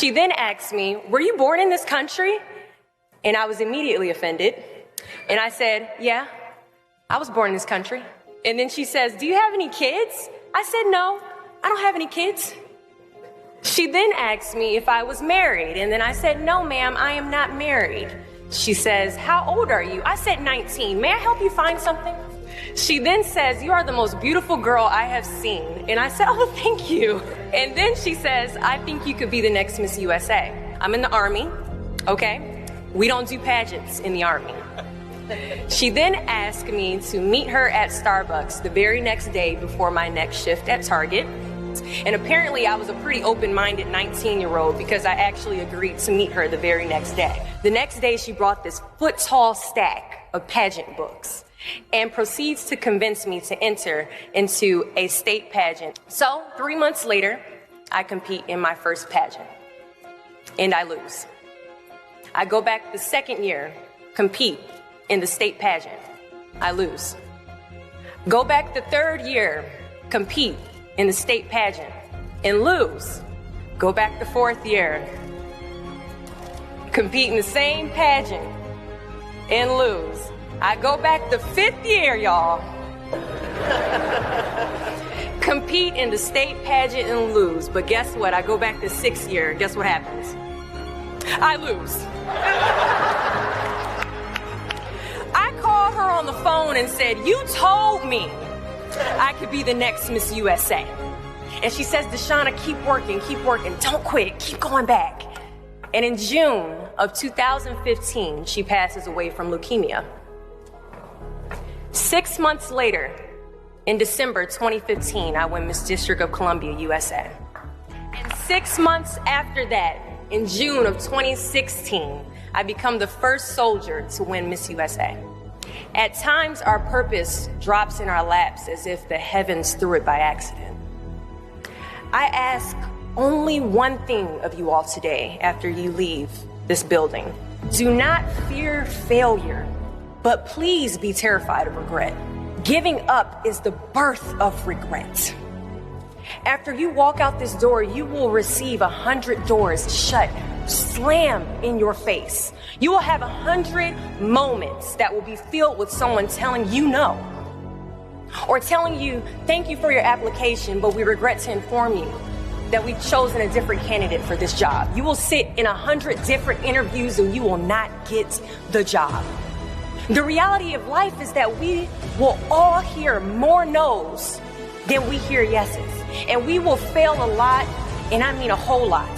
She then asked me, were you born in this country? And I was immediately offended. And I said, yeah, I was born in this country. And then she says, do you have any kids? I said, no, I don't have any kids. She then asked me if I was married. And then I said, no, ma'am, I am not married. She says, how old are you? I said, 19. May I help you find something? She then says, you are the most beautiful girl I have seen. And I said, oh, thank you. And then she says, I think you could be the next Miss USA. I'm in the Army, okay? We don't do pageants in the Army. She then asked me to meet her at Starbucks the very next day before my next shift at Target. And apparently I was a pretty open-minded 19-year-old because I actually agreed to meet her the very next day. The next day she brought this foot-tall stack of pageant books and proceeds to convince me to enter into a state pageant. So 3 months later, I compete in my first pageant and I lose. I go back the second year, compete in the state pageant. I lose. Go back the third year, compete in the state pageant and lose. Go back the fourth year, compete in the same pageant and lose. I go back the fifth year, y'all. Compete in the state pageant and lose. But guess what? I go back the sixth year. Guess what happens? I lose. I called her on the phone and said, you told me I could be the next Miss USA. And she says, Deshauna, keep working, don't quit, keep going back. And in June of 2015, she passes away from leukemia. 6 months later, in December 2015, I win Miss District of Columbia, USA. And 6 months after that, in June of 2016, I become the first soldier to win Miss USA. At times, our purpose drops in our laps as if the heavens threw it by accident. I ask only one thing of you all today after you leave this building. Do not fear failure, but please be terrified of regret. Giving up is the birth of regret. After you walk out this door, you will receive 100 doors shut, slam in your face. You will have 100 moments that will be filled with someone telling you no, or telling you, thank you for your application, but we regret to inform you that we've chosen a different candidate for this job. You will sit in 100 different interviews and you will not get the job. The reality of life is that we will all hear more no's than we hear yeses. And we will fail a lot, and I mean a whole lot.